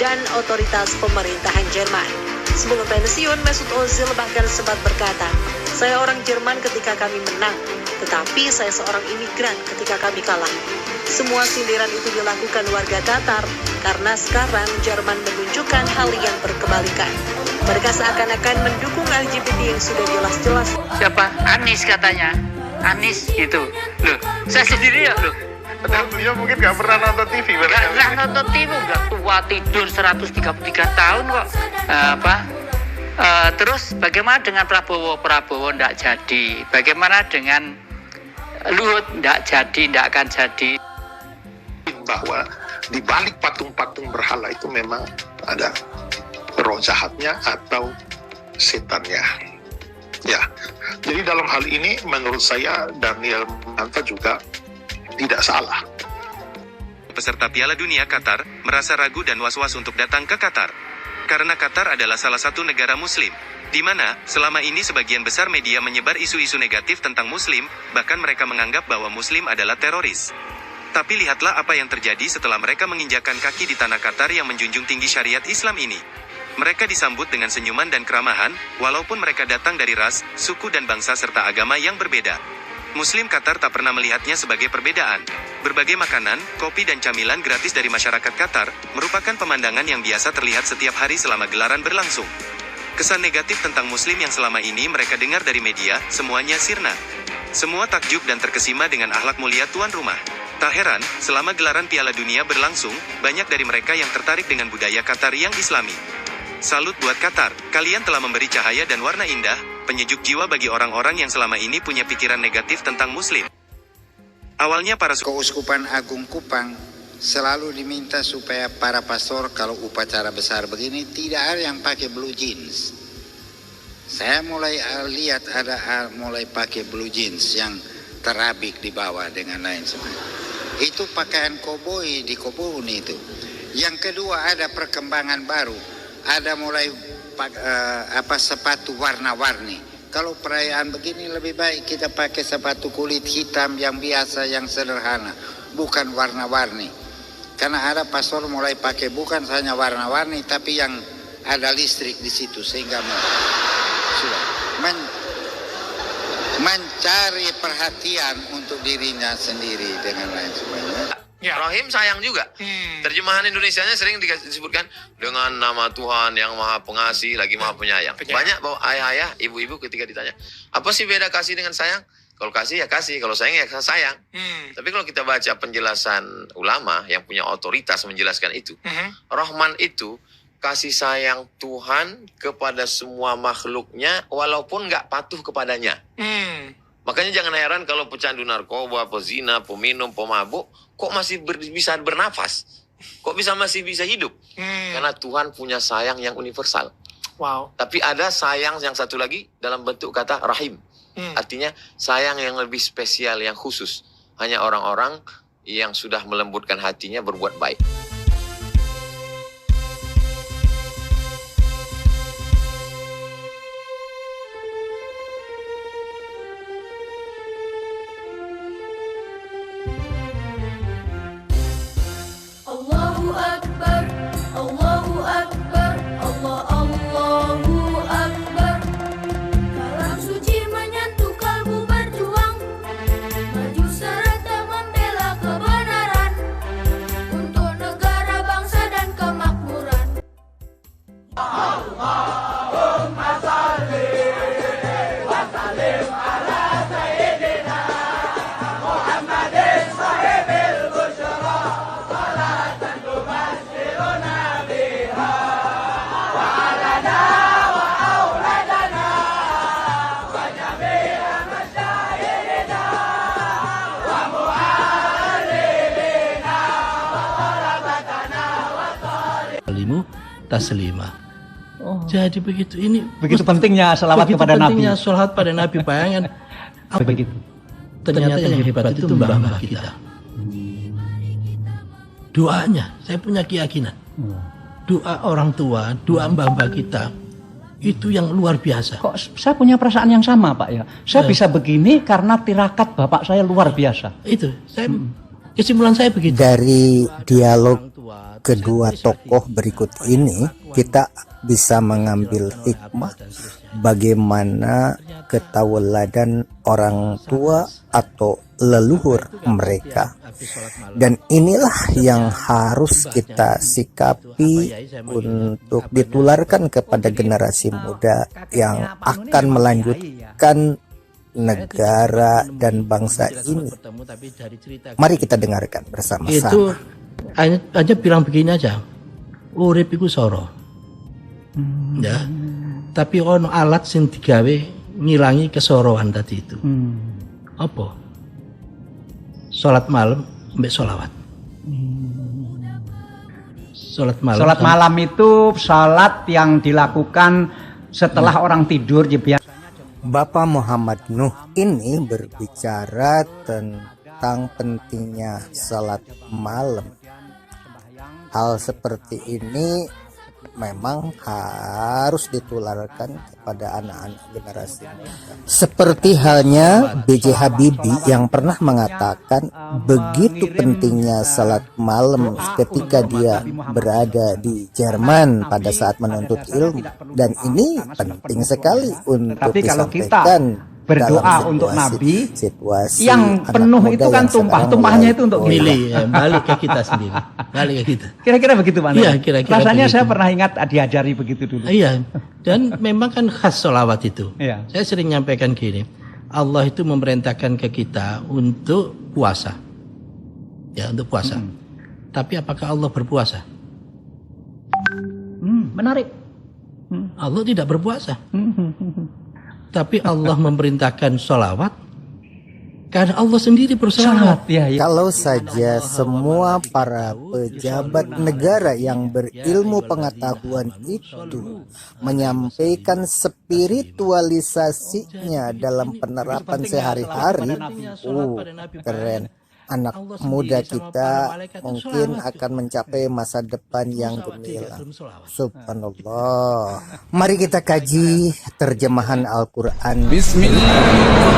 dan otoritas pemerintahan Jerman. Sebelum pensiun, Mesut Ozil bahkan sempat berkata, "Saya orang Jerman ketika kami menang, tetapi saya seorang imigran ketika kami kalah." Semua sindiran itu dilakukan warga Qatar karena sekarang Jerman menunjukkan hal yang berkebalikan. Mereka seakan-akan mendukung LGBT yang sudah jelas-jelas. Siapa? Anies katanya. Anies itu. Loh, saya sendiri ya loh. Beliau mungkin nggak pernah nonton TV. Nggak pernah nonton TV, nggak tua tidur 133 tahun kok. Terus bagaimana dengan Prabowo? Prabowo nggak jadi. Bagaimana dengan Luhut? Nggak jadi, nggak akan jadi. Bahwa di balik patung-patung berhala itu memang ada roh jahatnya atau setannya. Ya, jadi dalam hal ini menurut saya Daniel Mananta juga tidak salah. Peserta Piala Dunia Qatar merasa ragu dan was-was untuk datang ke Qatar. Karena Qatar adalah salah satu negara muslim, di mana selama ini sebagian besar media menyebar isu-isu negatif tentang muslim, bahkan mereka menganggap bahwa muslim adalah teroris. Tapi lihatlah apa yang terjadi setelah mereka menginjakan kaki di tanah Qatar yang menjunjung tinggi syariat Islam ini. Mereka disambut dengan senyuman dan keramahan, walaupun mereka datang dari ras, suku dan bangsa serta agama yang berbeda. Muslim Qatar tak pernah melihatnya sebagai perbedaan. Berbagai makanan, kopi dan camilan gratis dari masyarakat Qatar merupakan pemandangan yang biasa terlihat setiap hari selama gelaran berlangsung. Kesan negatif tentang Muslim yang selama ini mereka dengar dari media, semuanya sirna. Semua takjub dan terkesima dengan akhlak mulia tuan rumah. Tak heran, selama gelaran Piala Dunia berlangsung, banyak dari mereka yang tertarik dengan budaya Qatar yang Islami. Salut buat Qatar, kalian telah memberi cahaya dan warna indah, penyejuk jiwa bagi orang-orang yang selama ini punya pikiran negatif tentang Muslim. Awalnya para Keuskupan Agung Kupang selalu diminta supaya para pastor kalau upacara besar begini tidak ada yang pakai blue jeans. Saya mulai lihat ada mulai pakai blue jeans yang terabik di bawah dengan lain sebagainya. Itu pakaian koboi di kobun itu. Yang kedua ada perkembangan baru, ada mulai sepatu warna-warni. Kalau perayaan begini lebih baik kita pakai sepatu kulit hitam yang biasa, yang sederhana, bukan warna-warni. Karena ada pastor mulai pakai bukan hanya warna-warni, tapi yang ada listrik di situ sehingga sudah mencari perhatian untuk dirinya sendiri dengan lain sebagainya. Ya. Rahim sayang juga. Terjemahan Indonesianya sering disebutkan dengan nama Tuhan yang Maha Pengasih lagi Maha Penyayang. Banyak bahwa ayah-ayah, ibu-ibu ketika ditanya, apa sih beda kasih dengan sayang? Kalau kasih ya kasih, kalau sayang ya sayang. Tapi kalau kita baca penjelasan ulama yang punya otoritas menjelaskan itu, Rahman itu kasih sayang Tuhan kepada semua makhluknya walaupun nggak patuh kepadanya. Makanya jangan heran kalau pecandu narkoba, pezina, peminum, pemabuk, kok masih bisa bernafas? Kok masih bisa hidup? Karena Tuhan punya sayang yang universal. Wow. Tapi ada sayang yang satu lagi dalam bentuk kata rahim. Artinya sayang yang lebih spesial, yang khusus. Hanya orang-orang yang sudah melembutkan hatinya berbuat baik. Allahu Akbar, Allahu Akbar, Allahu Akbar. Kalam suci menyentuh kalbu berjuang, maju serta membela kebenaran untuk negara, bangsa dan kemakmuran. Allahumma shalli wa sallim ala sayyidina Muhammadin sahibil busyra. Taslimah. Jadi begitu ini begitu pentingnya salawat kepada Nabi. Salawat pada Nabi, bayangkan. Begitu. Ternyata yang hebat itu mbah-mbah kita. Doanya, saya punya keyakinan. Doa orang tua, doa mbah-mbah kita itu yang luar biasa. Kok saya punya perasaan yang sama, Pak ya? Saya bisa begini karena tirakat bapak saya luar biasa. Itu, saya kesimpulan saya begitu. Dari dialog kedua tokoh berikut ini, kita bisa mengambil hikmah bagaimana ketauladan orang tua atau leluhur mereka. Dan inilah yang harus kita sikapi untuk ditularkan kepada generasi muda yang akan melanjutkan negara dan bangsa ini. Mari kita dengarkan bersama-sama. Itu hanya bilang begini aja, urip iku soro. Ya, tapi ono alat sing digawe ngilangi kesoroan tadi itu. Apa? Sholat malam mbek sholawat. Sholat malam itu sholat yang dilakukan setelah orang tidur. Bapak Muhammad Nuh ini berbicara tentang pentingnya sholat malam. Hal seperti ini memang harus ditularkan kepada anak-anak generasi muda. Seperti halnya B.J. Habibie yang pernah mengatakan begitu pentingnya salat malam ketika dia berada di Jerman pada saat menuntut ilmu, dan ini penting sekali untuk Tapi kalau kita disampaikan berdoa untuk Nabi, yang penuh itu kan tumpahnya itu untuk milih, balik ke kita sendiri, balik ke kita. Kira-kira begitu Pak. Iya, kira-kira rasanya begitu. saya pernah ingat diajari begitu dulu. Iya, dan memang kan khas sholawat itu. Iya. Saya sering nyampaikan gini, Allah itu memerintahkan ke kita untuk puasa, ya, untuk puasa. Tapi apakah Allah berpuasa? Menarik. Allah tidak berpuasa. Tapi Allah memerintahkan sholawat karena Allah sendiri bersolawat. Kalau saja semua para pejabat negara yang berilmu pengetahuan itu menyampaikan spiritualisasinya dalam penerapan sehari-hari, keren. Anak muda kita mungkin akan mencapai masa depan yang gemilang. Subhanallah. Mari kita kaji terjemahan Al-Quran. Bismillah.